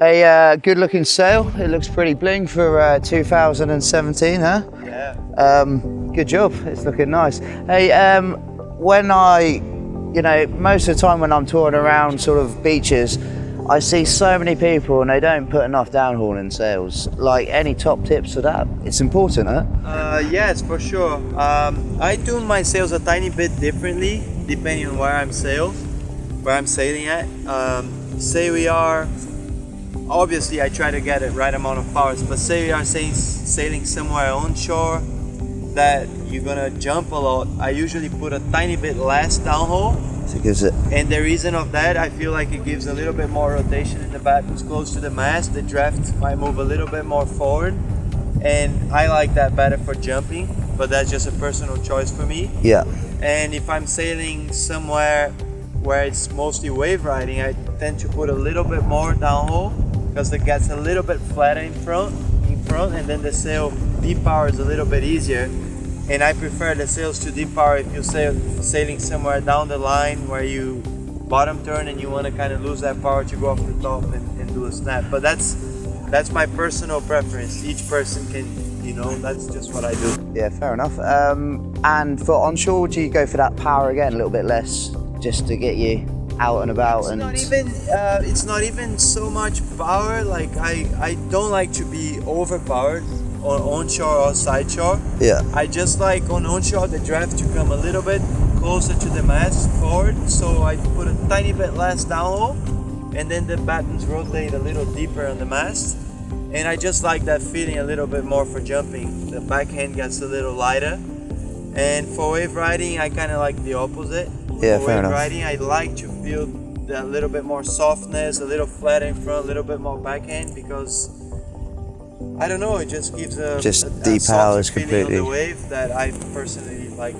A good looking sail. It looks pretty bling for 2017, huh? Yeah. Good job, it's looking nice. Hey, when most of the time when I'm touring around sort of beaches, I see so many people and they don't put enough downhauling sails. Like, any top tips for that? It's important, huh? Yes, for sure. I tune my sails a tiny bit differently depending on where I'm sailing at. Say we are, obviously I try to get the right amount of powers, but say we are sailing somewhere onshore that you're gonna jump a lot, I usually put a tiny bit less downhole. So it gives it. And the reason of that, I feel like it gives a little bit more rotation in the battens close to the mast. The draft might move a little bit more forward, and I like that better for jumping, but that's just a personal choice for me. Yeah. And if I'm sailing somewhere where it's mostly wave riding, I tend to put a little bit more downhole because it gets a little bit flatter in front, and then the sail deep power is a little bit easier. And I prefer the sails to deep power if you're sailing somewhere down the line where you bottom turn and you want to kind of lose that power to go off the top and do a snap. But that's my personal preference. Each person can, that's just what I do. Yeah, fair enough. And for onshore, would you go for that power again, a little bit less, just to get you out and about? It's not even so much power. Like I don't like to be overpowered on onshore or side shore. Yeah. I just like on onshore the draft to come a little bit closer to the mast forward, so I put a tiny bit less downhole, and then the battens rotate a little deeper on the mast, and I just like that feeling a little bit more for jumping. The backhand gets a little lighter, and for wave riding I kind of like the opposite. Yeah, for fair wave enough. riding I like to feel that little bit more softness, a little flat in front, a little bit more backhand, because I don't know, it just gives a deep powers feeling completely. on the wave that I personally like.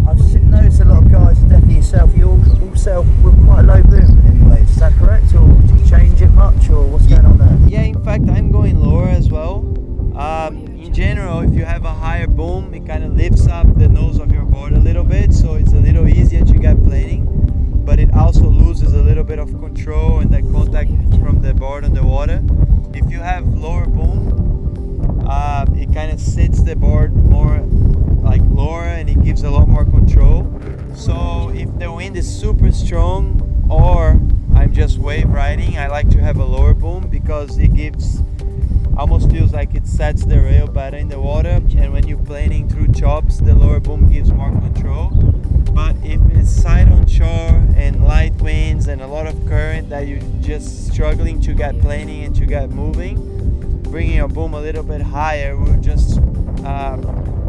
I've noticed a lot of guys, definitely yourself, you all sail with quite a low boom in waves, is that correct? Or do you change it much, or what's going on there? Yeah, in fact I'm going lower as well. In general, if you have a higher boom, it kind of lifts up the nose of your board a little bit, so it's a little easier to get planing, but it also loses a little bit of control and that contact from the board on the water. If you have lower boom, it kind of sits the board more like lower and it gives a lot more control. So if the wind is super strong or I'm just wave riding, I like to have a lower boom because it almost feels like it sets the rail better in the water, and when you're planing through chops, the lower boom gives more control. But if it's side on shore and light winds and a lot of current that you're just struggling to get planing and to get moving, bringing your boom a little bit higher will just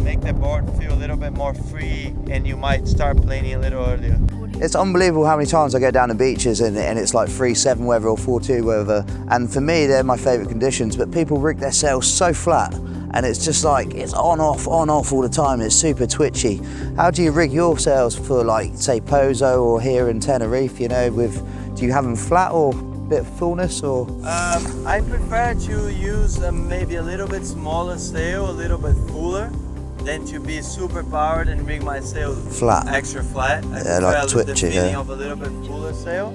make the board feel a little bit more free, and you might start planing a little earlier. It's unbelievable how many times I go down the beaches and it's like 3-7 weather or 4-2 weather, and for me they're my favourite conditions, but people rig their sails so flat and it's just like it's on off all the time. It's super twitchy. How do you rig your sails for, like, say Pozo or here in Tenerife, do you have them flat or a bit of fullness, or? I prefer to use maybe a little bit smaller sail, a little bit fuller, than to be super powered and rig my sail Flat. extra flat. I Yeah, like prefer twitchy, the feeling yeah. of a little bit fuller sail.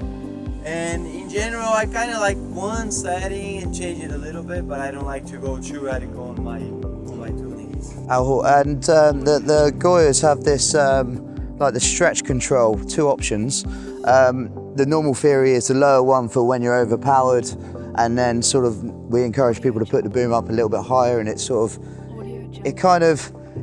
And in general, I kind of like one setting and change it a little bit, but I don't like to go too radical on my tunings. Outhaul. And the Goyas have this like the stretch control, 2 options. The normal theory is the lower one for when you're overpowered, and then sort of we encourage people to put the boom up a little bit higher, and it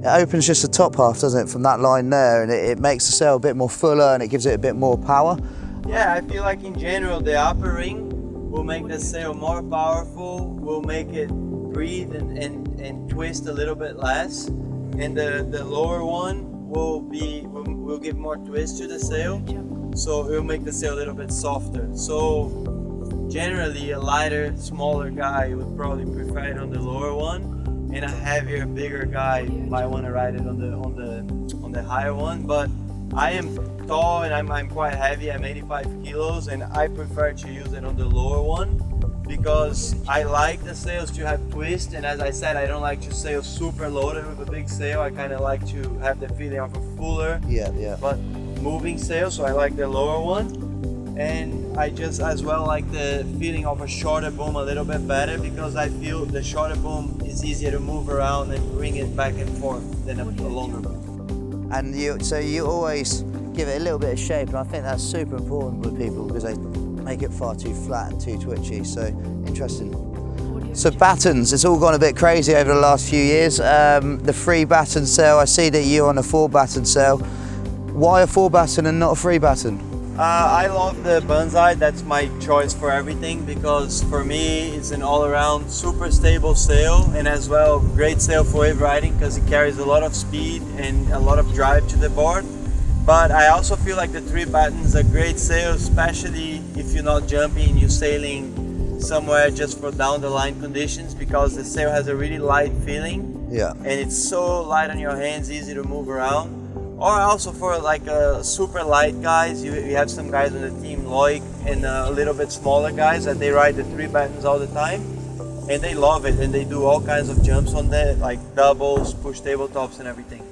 opens just the top half, doesn't it, from that line there, and it makes the sail a bit more fuller and it gives it a bit more power. Yeah, I feel like in general the upper ring will make the sail more powerful, will make it breathe and twist a little bit less, and the lower one will give more twist to the sail, so it will make the sail a little bit softer. So generally a lighter, smaller guy would probably prefer it on the lower one, and a heavier, bigger guy might want to ride it on the higher one. But I am tall and I'm quite heavy. I'm 85 kilos, and I prefer to use it on the lower one because I like the sails to have twist, and as I said, I don't like to sail super loaded with a big sail. I kind of like to have the feeling of a fuller, Yeah. but moving sail, so I like the lower one. And I just as well like the feeling of a shorter boom a little bit better, because I feel the shorter boom is easier to move around and bring it back and forth than a longer boom. And so you always give it a little bit of shape, and I think that's super important with people because they make it far too flat and too twitchy. So interesting. So battens, it's all gone a bit crazy over the last few years. The free batten sail, I see that you're on a 4 batten sail. Why a 4 batten and not a 3 batten? I love the Banzai. That's my choice for everything, because for me it's an all-around super stable sail, and as well great sail for wave riding because it carries a lot of speed and a lot of drive to the board. But I also feel like the 3 battens are great sail, especially if you're not jumping and you're sailing somewhere just for down the line conditions, because the sail has a really light feeling. Yeah. And it's so light on your hands, easy to move around. Or also for like super light guys, you have some guys on the team, Loic, and a little bit smaller guys, that they ride the 3 battens all the time, and they love it, and they do all kinds of jumps on that, like doubles, push tabletops and everything.